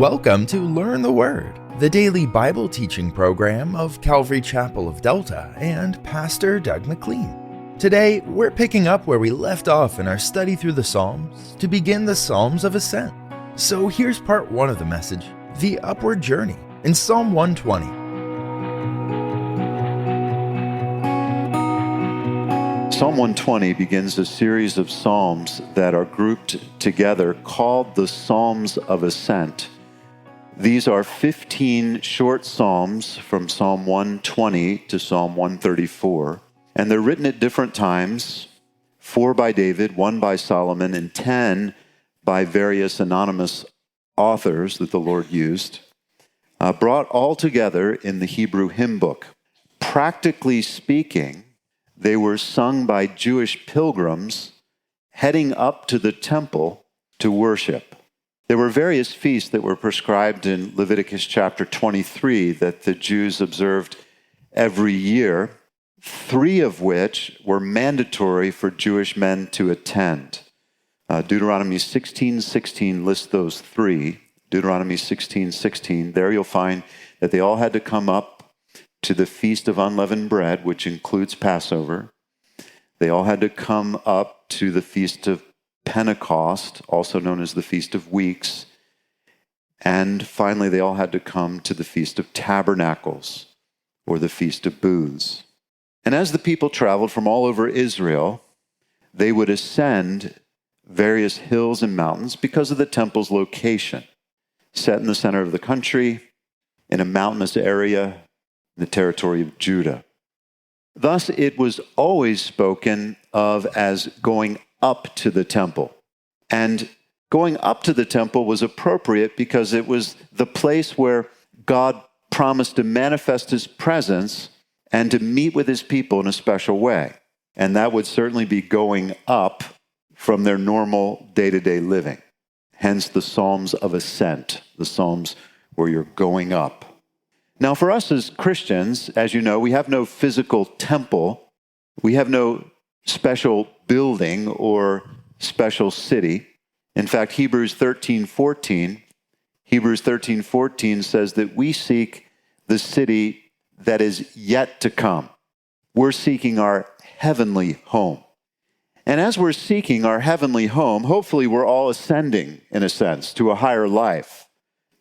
Welcome to Learn the Word, the daily Bible teaching program of Calvary Chapel of Delta and Pastor Doug McLean. Today, we're picking up where we left off in our study through the Psalms to begin the Psalms of Ascent. So here's part one of the message, The Upward Journey, in Psalm 120. Psalm 120 begins a series of psalms that are grouped together called the Psalms of Ascent. These are 15 short psalms from Psalm 120 to Psalm 134, and they're written at different times, 4 by David, 1 by Solomon, and 10 by various anonymous authors that the Lord used, brought all together in the Hebrew hymn book. Practically speaking, they were sung by Jewish pilgrims heading up to the temple to worship. There were various feasts that were prescribed in Leviticus chapter 23 that the Jews observed every year, 3 of which were mandatory for Jewish men to attend. Deuteronomy 16:16 lists those 3. Deuteronomy 16:16, there you'll find that they all had to come up to the Feast of Unleavened Bread, which includes Passover. They all had to come up to the Feast of Pentecost, also known as the Feast of Weeks. And finally, they all had to come to the Feast of Tabernacles, or the Feast of Booths. And as the people traveled from all over Israel, they would ascend various hills and mountains because of the temple's location, set in the center of the country, in a mountainous area, in the territory of Judah. Thus, it was always spoken of as going up to the temple. And going up to the temple was appropriate because it was the place where God promised to manifest his presence and to meet with his people in a special way. And that would certainly be going up from their normal day-to-day living. Hence the Psalms of Ascent, the Psalms where you're going up. Now for us as Christians, as you know, we have no physical temple. We have no special building or special city. In fact, Hebrews 13:14 says that we seek the city that is yet to come. We're seeking our heavenly home. And as we're seeking our heavenly home, hopefully we're all ascending, in a sense, to a higher life,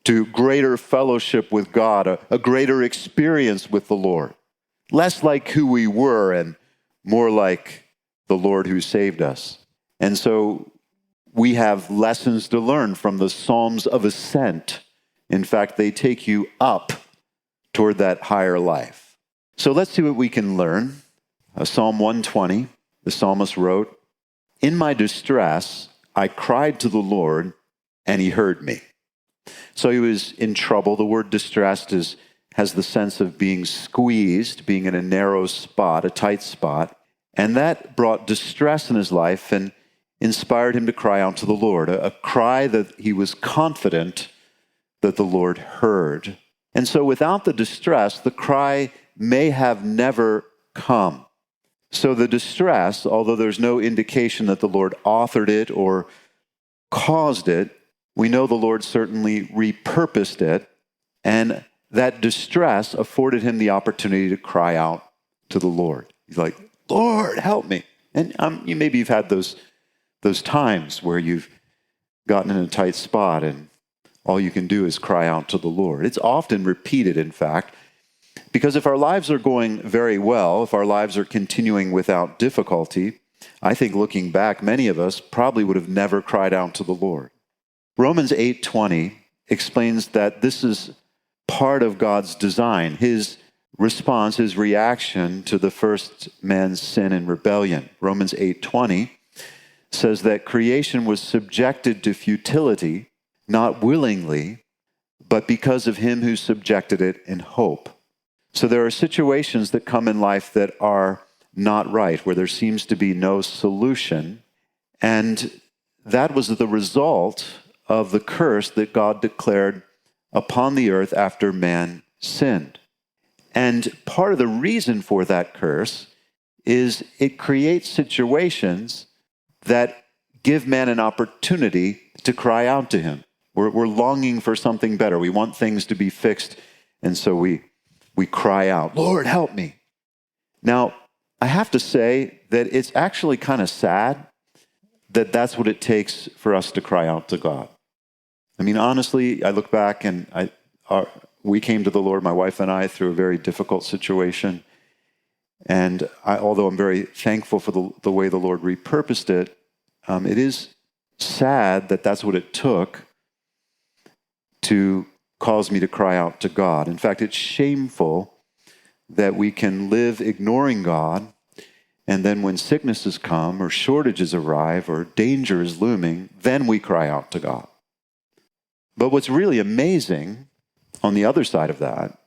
to greater fellowship with God, a greater experience with the Lord. Less like who we were and more like the Lord who saved us. And so we have lessons to learn from the Psalms of Ascent. In fact, they take you up toward that higher life. So let's see what we can learn. Psalm 120, the psalmist wrote, "In my distress, I cried to the Lord, and he heard me." So he was in trouble. The word distressed has the sense of being squeezed, being in a narrow spot, a tight spot. And that brought distress in his life and inspired him to cry out to the Lord, a cry that he was confident that the Lord heard. And so without the distress, the cry may have never come. So the distress, although there's no indication that the Lord authored it or caused it, we know the Lord certainly repurposed it, and that distress afforded him the opportunity to cry out to the Lord. He's like, "Lord, help me." And maybe you've had those times where you've gotten in a tight spot and all you can do is cry out to the Lord. It's often repeated, in fact, because if our lives are going very well, if our lives are continuing without difficulty, I think looking back, many of us probably would have never cried out to the Lord. Romans 8:20 explains that this is part of God's design, his response, his reaction to the first man's sin and rebellion. Romans 8:20 says that creation was subjected to futility, not willingly, but because of him who subjected it in hope. So there are situations that come in life that are not right, where there seems to be no solution. And that was the result of the curse that God declared upon the earth after man sinned. And part of the reason for that curse is it creates situations that give man an opportunity to cry out to him. We're longing for something better. We want things to be fixed. And so we cry out, Lord, help me. Now, I have to say that it's actually kind of sad that that's what it takes for us to cry out to God. I mean, honestly, I look back and we came to the Lord, my wife and I, through a very difficult situation. And although I'm very thankful for the way the Lord repurposed it, it is sad that that's what it took to cause me to cry out to God. In fact, it's shameful that we can live ignoring God, and then when sicknesses come or shortages arrive or danger is looming, then we cry out to God. But what's really amazing on the other side of that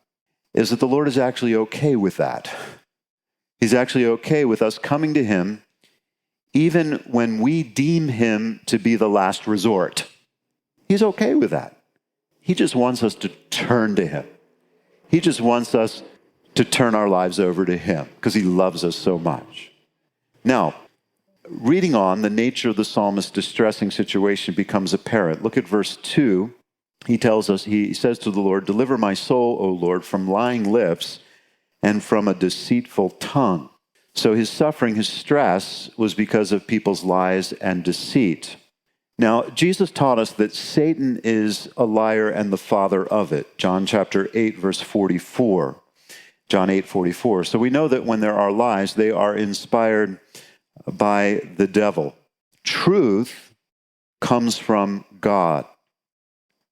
is that the Lord is actually okay with that. He's actually okay with us coming to him even when we deem him to be the last resort. He's okay with that. He just wants us to turn to him. He just wants us to turn our lives over to him because he loves us so much. Now, reading on, the nature of the psalmist's distressing situation becomes apparent. Look at verse 2. He tells us, he says to the Lord, "Deliver my soul, O Lord, from lying lips and from a deceitful tongue." So his suffering, his stress was because of people's lies and deceit. Now, Jesus taught us that Satan is a liar and the father of it. John chapter 8, verse 44. John 8:44. So we know that when there are lies, they are inspired by the devil. Truth comes from God.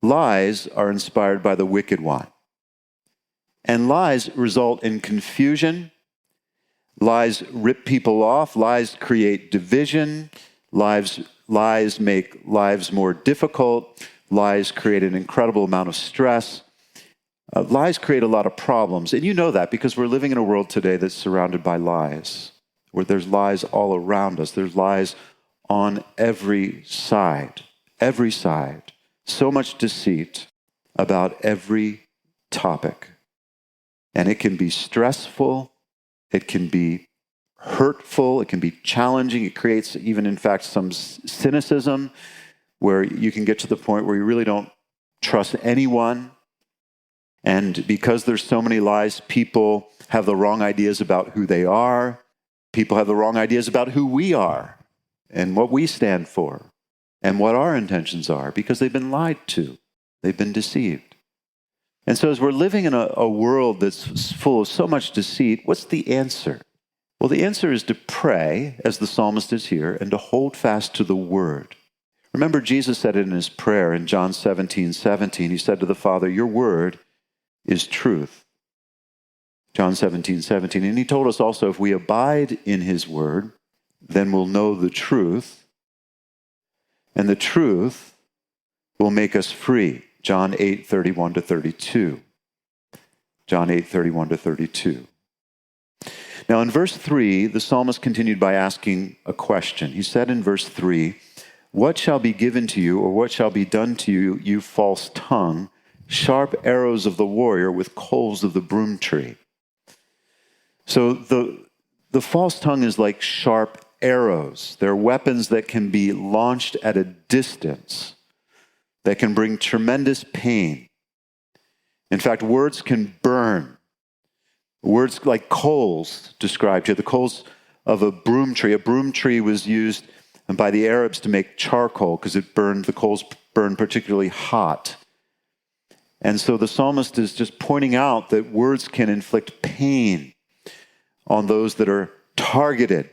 Lies are inspired by the wicked one. And lies result in confusion. Lies rip people off. Lies create division. Lies make lives more difficult. Lies create an incredible amount of stress. Lies create a lot of problems. And you know that because we're living in a world today that's surrounded by lies, where there's lies all around us. There's lies on every side. Every side. So much deceit about every topic. And it can be stressful. It can be hurtful. It can be challenging. It creates even, in fact, some cynicism where you can get to the point where you really don't trust anyone. And because there's so many lies, people have the wrong ideas about who they are. People have the wrong ideas about who we are and what we stand for and what our intentions are because they've been lied to. They've been deceived. And so as we're living in a world that's full of so much deceit, what's the answer? Well, the answer is to pray, as the psalmist is here, and to hold fast to the word. Remember, Jesus said it in his prayer in John 17:17. He said to the Father, "Your word is truth." John 17:17. And he told us also, if we abide in his word, then we'll know the truth, and the truth will make us free. John 8:31-32. John 8:31-32. Now in verse 3, the psalmist continued by asking a question. He said in verse 3, "What shall be given to you, or what shall be done to you, you false tongue, sharp arrows of the warrior with coals of the broom tree?" So the false tongue is like sharp arrows. They're weapons that can be launched at a distance, that can bring tremendous pain. In fact, words can burn. Words like coals described here, the coals of a broom tree. A broom tree was used by the Arabs to make charcoal because the coals burned particularly hot. And so the psalmist is just pointing out that words can inflict pain on those that are targeted,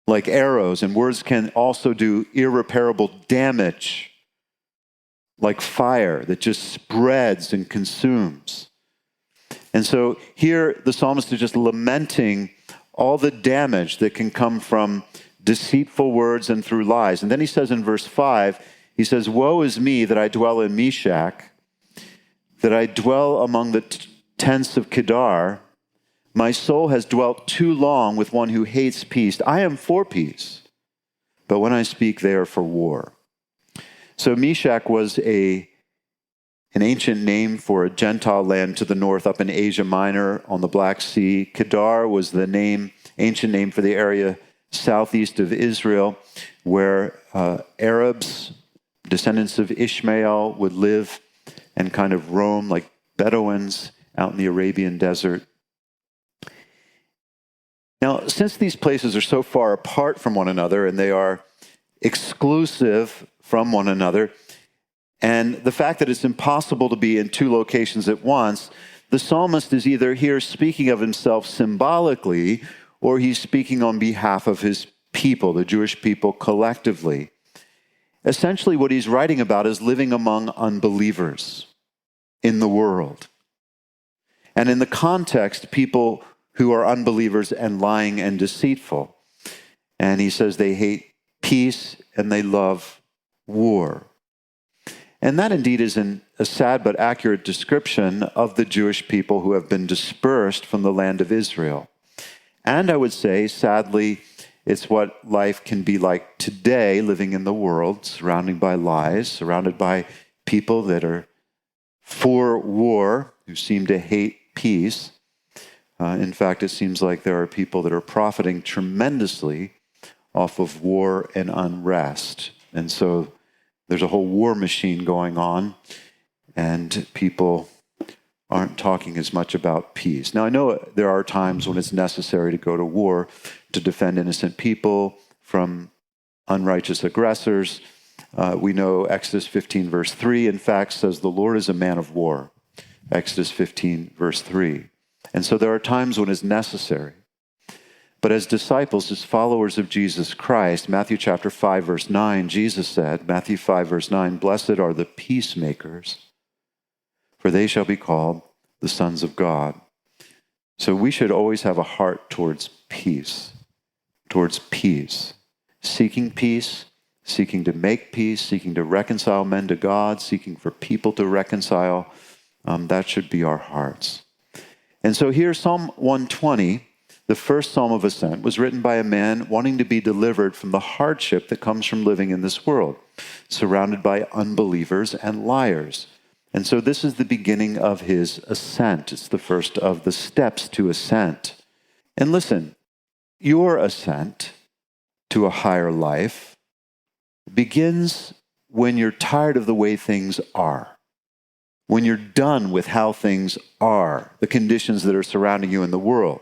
like arrows, and words can also do irreparable damage, like fire that just spreads and consumes. And so here the psalmist is just lamenting all the damage that can come from deceitful words and through lies. And then he says in verse 5, he says, "Woe is me that I dwell in Meshach, that I dwell among the tents of Kedar. My soul has dwelt too long with one who hates peace. I am for peace, but when I speak, they are for war." So Meshach was an ancient name for a Gentile land to the north up in Asia Minor on the Black Sea. Kedar was the ancient name for the area southeast of Israel where Arabs Descendants of Ishmael would live and kind of roam like Bedouins out in the Arabian desert. Now, since these places are so far apart from one another and they are exclusive from one another, and the fact that it's impossible to be in two locations at once, the psalmist is either here speaking of himself symbolically or he's speaking on behalf of his people, the Jewish people collectively. Essentially, what he's writing about is living among unbelievers in the world. And in the context, people who are unbelievers and lying and deceitful. And he says they hate peace and they love war. And that indeed is a sad but accurate description of the Jewish people who have been dispersed from the land of Israel. And I would say, sadly, it's what life can be like today, living in the world, surrounded by lies, surrounded by people that are for war, who seem to hate peace. In fact, it seems like there are people that are profiting tremendously off of war and unrest. And so there's a whole war machine going on, and people aren't talking as much about peace. Now, I know there are times when it's necessary to go to war to defend innocent people from unrighteous aggressors. We know Exodus 15, verse 3, in fact, says the Lord is a man of war. Exodus 15, verse 3. And so there are times when it's necessary. But as disciples, as followers of Jesus Christ, Matthew chapter 5, verse 9, Jesus said, Matthew 5, verse 9, "Blessed are the peacemakers, for they shall be called the sons of God." So we should always have a heart towards peace, seeking peace, seeking to make peace, seeking to reconcile men to God, seeking for people to reconcile. That should be our hearts. And so here, Psalm 120, the first psalm of ascent, was written by a man wanting to be delivered from the hardship that comes from living in this world, surrounded by unbelievers and liars. And so this is the beginning of his ascent. It's the first of the steps to ascent. And listen, your ascent to a higher life begins when you're tired of the way things are. When you're done with how things are, the conditions that are surrounding you in the world.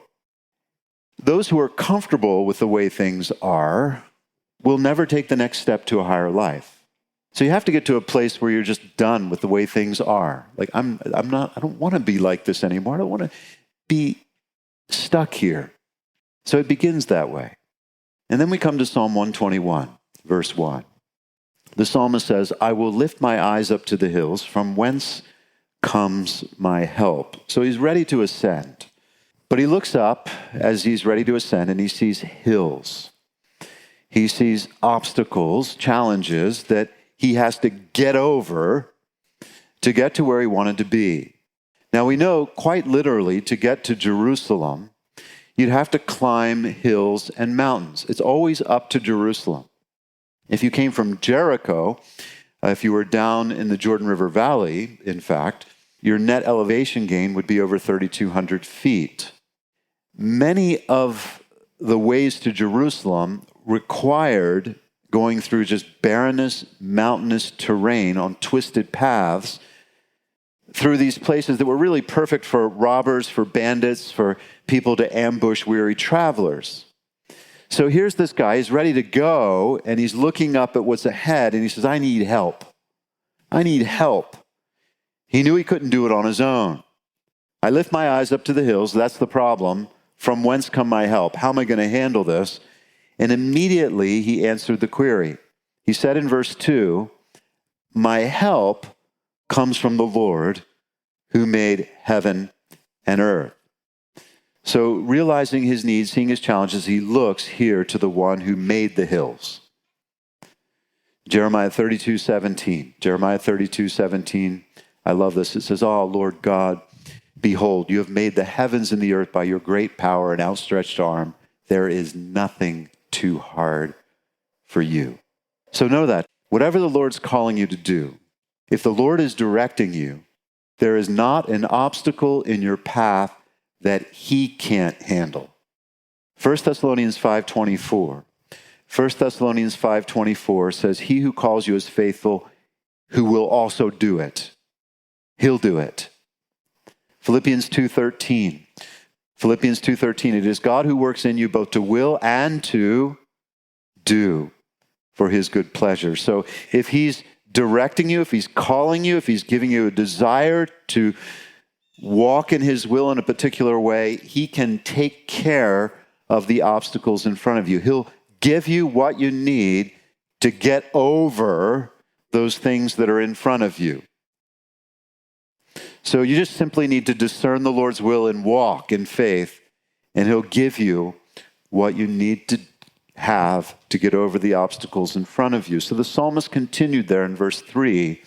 Those who are comfortable with the way things are will never take the next step to a higher life. So you have to get to a place where you're just done with the way things are. Like I don't want to be like this anymore. I don't want to be stuck here. So it begins that way. And then we come to Psalm 121, verse 1. The psalmist says, "I will lift my eyes up to the hills, from whence comes my help." So he's ready to ascend. But he looks up as he's ready to ascend and he sees hills. He sees obstacles, challenges that he has to get over to get to where he wanted to be. Now we know quite literally to get to Jerusalem, you'd have to climb hills and mountains. It's always up to Jerusalem. If you came from Jericho, if you were down in the Jordan River Valley, in fact, your net elevation gain would be over 3,200 feet. Many of the ways to Jerusalem required going through just barrenness, mountainous terrain on twisted paths through these places that were really perfect for robbers, for bandits, for people to ambush weary travelers. So here's this guy, he's ready to go, and he's looking up at what's ahead, and he says, I need help. I need help. He knew he couldn't do it on his own. I lift my eyes up to the hills, that's the problem. From whence come my help? How am I going to handle this? And immediately he answered the query. He said in verse 2, my help comes from the Lord who made heaven and earth. So realizing his needs, seeing his challenges, he looks here to the one who made the hills. Jeremiah 32:17. I love this. It says, "Oh, Lord God, behold, you have made the heavens and the earth by your great power and outstretched arm. There is nothing too hard for you." So know that whatever the Lord's calling you to do, if the Lord is directing you, there is not an obstacle in your path that he can't handle. 1 Thessalonians 5:24 says, "He who calls you is faithful, who will also do it. He'll do it. Philippians 2:13. Philippians 2:13, it is God who works in you both to will and to do for his good pleasure. So if he's directing you, if he's calling you, if he's giving you a desire to walk in his will in a particular way, he can take care of the obstacles in front of you. He'll give you what you need to get over those things that are in front of you. So you just simply need to discern the Lord's will and walk in faith, and he'll give you what you need to have to get over the obstacles in front of you. So the psalmist continued there in verse 3,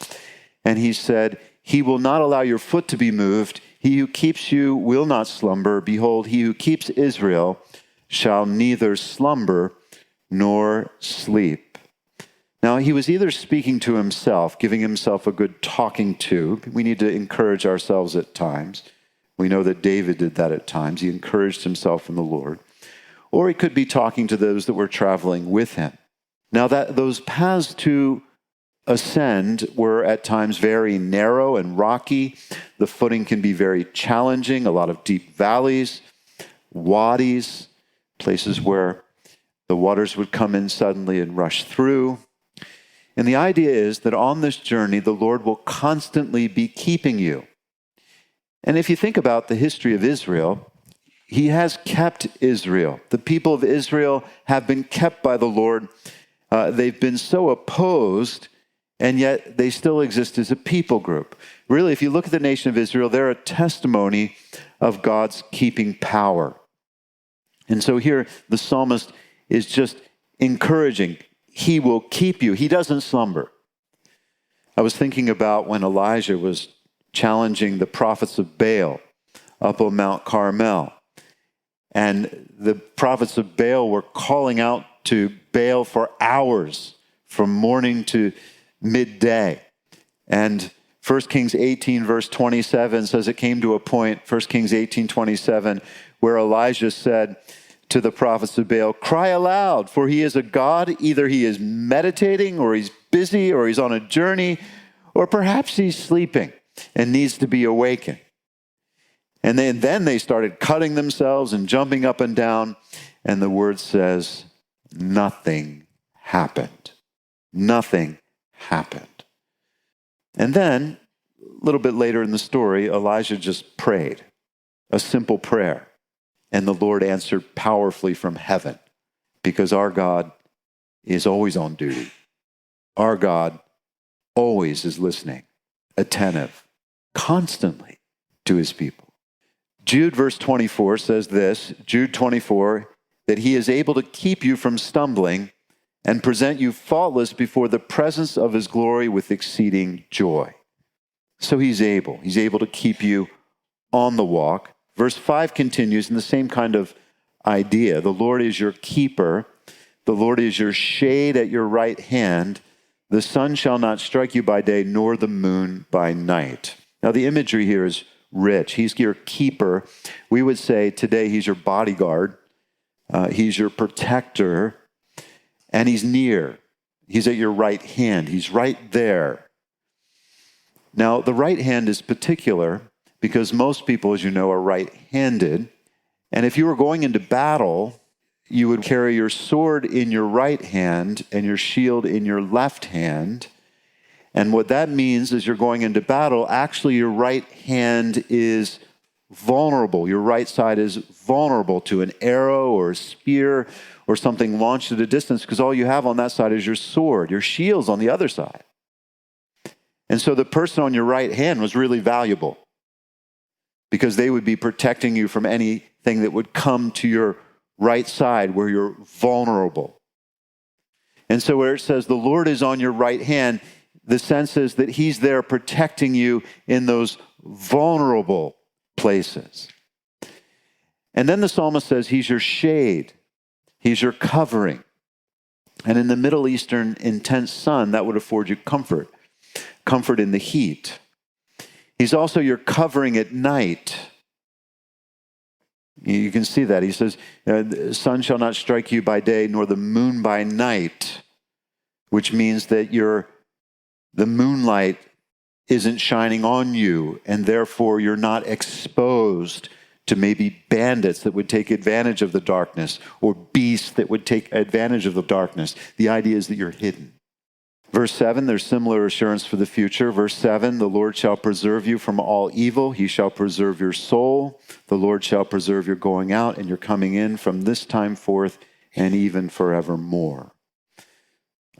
and he said, he will not allow your foot to be moved. He who keeps you will not slumber. Behold, he who keeps Israel shall neither slumber nor sleep. Now, he was either speaking to himself, giving himself a good talking to. We need to encourage ourselves at times. We know that David did that at times. He encouraged himself in the Lord. Or he could be talking to those that were traveling with him. Now, those paths to ascend were at times very narrow and rocky. The footing can be very challenging, a lot of deep valleys, wadis, places where the waters would come in suddenly and rush through. And the idea is that on this journey, the Lord will constantly be keeping you. And if you think about the history of Israel, he has kept Israel. The people of Israel have been kept by the Lord. They've been so opposed, and yet they still exist as a people group. Really, if you look at the nation of Israel, they're a testimony of God's keeping power. And so here, the psalmist is just encouraging. He will keep you. He doesn't slumber. I was thinking about when Elijah was challenging the prophets of Baal up on Mount Carmel. And the prophets of Baal were calling out to Baal for hours, from morning to midday. And 1 Kings 18, verse 27 says it came to a point, 1 Kings 18:27, where Elijah said to the prophets of Baal, cry aloud, for he is a God. Either he is meditating, or he's busy, or he's on a journey, or perhaps he's sleeping and needs to be awakened. And then they started cutting themselves and jumping up and down. And the word says, nothing happened. Nothing happened. And then, a little bit later in the story, Elijah just prayed a simple prayer. And the Lord answered powerfully from heaven, because our God is always on duty. Our God always is listening, attentive, constantly to his people. Jude verse 24 says this, Jude 24, that he is able to keep you from stumbling and present you faultless before the presence of his glory with exceeding joy. So he's able to keep you on the walk. Verse 5 continues in the same kind of idea. The Lord is your keeper. The Lord is your shade at your right hand. The sun shall not strike you by day, nor the moon by night. Now, the imagery here is rich. He's your keeper. We would say today he's your bodyguard. He's your protector. And he's near. He's at your right hand. He's right there. Now, the right hand is particular because most people, as you know, are right-handed. And if you were going into battle, you would carry your sword in your right hand and your shield in your left hand. And what that means is you're going into battle, actually your right hand is vulnerable. Your right side is vulnerable to an arrow or a spear or something launched at a distance, because all you have on that side is your sword. Your shield's on the other side. And so the person on your right hand was really valuable, because they would be protecting you from anything that would come to your right side where you're vulnerable. And so where it says the Lord is on your right hand, the sense is that he's there protecting you in those vulnerable places. And then the psalmist says he's your shade. He's your covering. And in the Middle Eastern intense sun, that would afford you comfort in the heat. He's also your covering at night. You can see that. He says, the sun shall not strike you by day, nor the moon by night, which means that you're The moonlight isn't shining on you, and therefore you're not exposed to maybe bandits that would take advantage of the darkness or beasts that would take advantage of the darkness. The idea is that you're hidden. Verse 7, there's similar assurance for the future. Verse 7, the Lord shall preserve you from all evil. He shall preserve your soul. The Lord shall preserve your going out and your coming in from this time forth and even forevermore.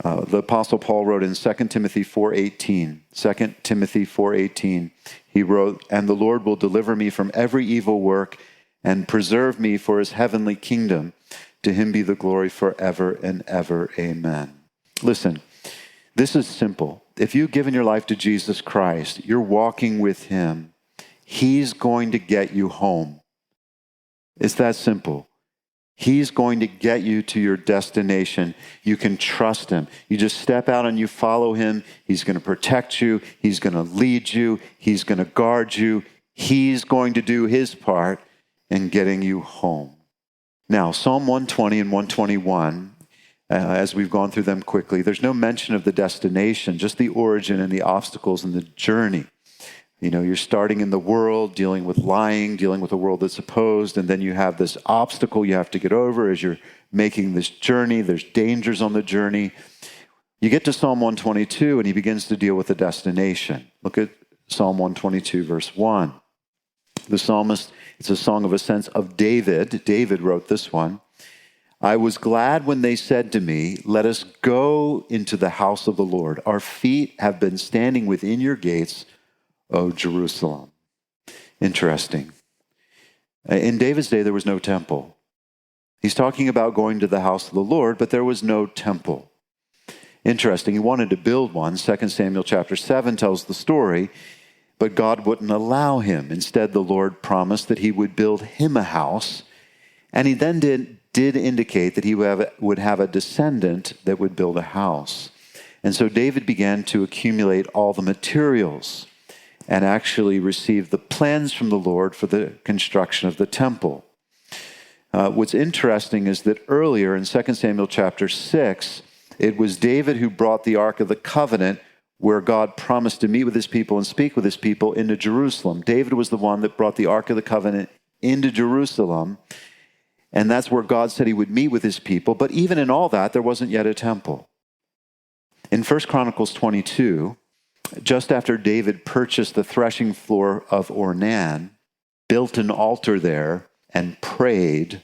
The Apostle Paul wrote in 2 Timothy 4:18, 2 Timothy 4:18, he wrote, and the Lord will deliver me from every evil work and preserve me for his heavenly kingdom. To him be the glory forever and ever. Amen. Listen, this is simple. If you've given your life to Jesus Christ, you're walking with him. He's going to get you home. It's that simple. He's going to get you to your destination. You can trust him. You just step out and you follow him. He's going to protect you. He's going to lead you. He's going to guard you. He's going to do his part in getting you home. Now, Psalm 120 and 121, as we've gone through them quickly, there's no mention of the destination, just the origin and the obstacles and the journey. You know, you're starting in the world, dealing with lying, dealing with a world that's opposed, and then you have this obstacle you have to get over as you're making this journey. There's dangers on the journey. You get to Psalm 122, and he begins to deal with the destination. Look at Psalm 122, verse 1. The psalmist, it's a song of ascents of David. David wrote this one. I was glad when they said to me, let us go into the house of the Lord. Our feet have been standing within your gates, O Jerusalem. Interesting. In David's day, there was no temple. He's talking about going to the house of the Lord, but there was no temple. Interesting. He wanted to build one. 2 Samuel chapter 7 tells the story, but God wouldn't allow him. Instead, the Lord promised that he would build him a house, and he then did indicate that he would have a descendant that would build a house. And so David began to accumulate all the materials and actually received the plans from the Lord for the construction of the temple. What's interesting is that earlier in 2 Samuel chapter 6, it was David who brought the Ark of the Covenant where God promised to meet with his people and speak with his people into Jerusalem. David was the one that brought the Ark of the Covenant into Jerusalem, and that's where God said he would meet with his people. But even in all that, there wasn't yet a temple. In 1 Chronicles 22, just after David purchased the threshing floor of Ornan, built an altar there, and prayed,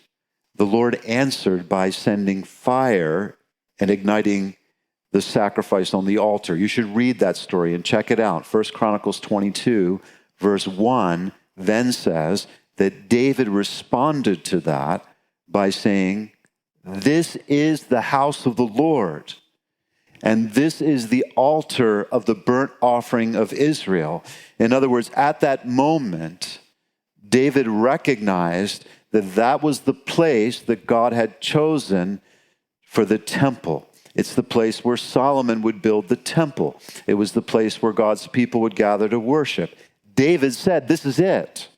the Lord answered by sending fire and igniting the sacrifice on the altar. You should read that story and check it out. 1 Chronicles 22, verse 1, then says that David responded to that by saying, this is the house of the Lord. And this is the altar of the burnt offering of Israel. In other words, at that moment, David recognized that that was the place that God had chosen for the temple. It's the place where Solomon would build the temple. It was the place where God's people would gather to worship. David said, this is it.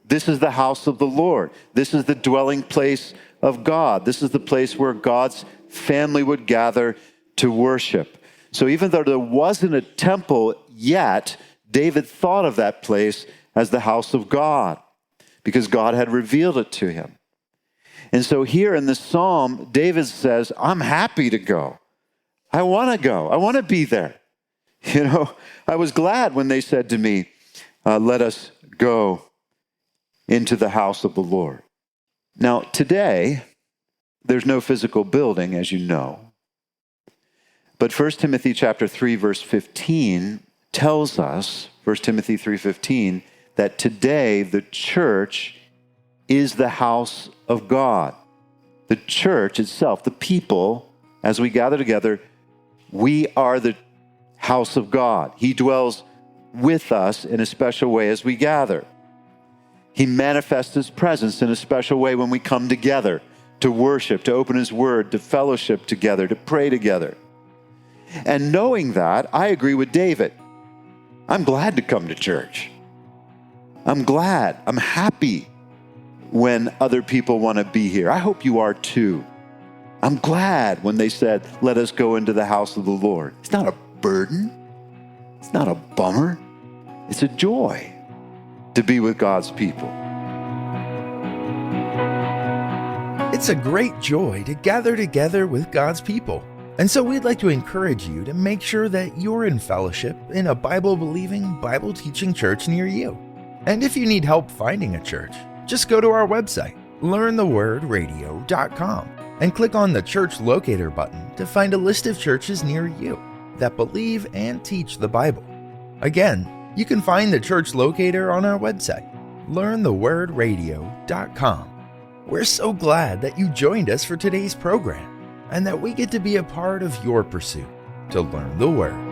This is the house of the Lord. This is the dwelling place of God. This is the place where God's family would gather to worship. So even though there wasn't a temple yet, David thought of that place as the house of God because God had revealed it to him. And so here in this psalm, David says, I'm happy to go. I want to go. I want to be there. You know, I was glad when they said to me, let us go into the house of the Lord. Now, today, there's no physical building, as you know. But 1 Timothy chapter 3, verse 15 tells us, 1 Timothy 3:15, that today the church is the house of God. The church itself, the people, as we gather together, we are the house of God. He dwells with us in a special way as we gather. He manifests his presence in a special way when we come together to worship, to open his word, to fellowship together, to pray together. And knowing that, I agree with David. I'm glad to come to church. I'm glad. I'm happy when other people want to be here. I hope you are too. I'm glad when they said, let us go into the house of the Lord. It's not a burden. It's not a bummer. It's a joy to be with God's people. It's a great joy to gather together with God's people. And so we'd like to encourage you to make sure that you're in fellowship in a Bible-believing, Bible-teaching church near you. And if you need help finding a church, just go to our website, learnthewordradio.com, and click on the Church Locator button to find a list of churches near you that believe and teach the Bible. Again, you can find the Church Locator on our website, learnthewordradio.com. We're so glad that you joined us for today's program and that we get to be a part of your pursuit to learn the Word.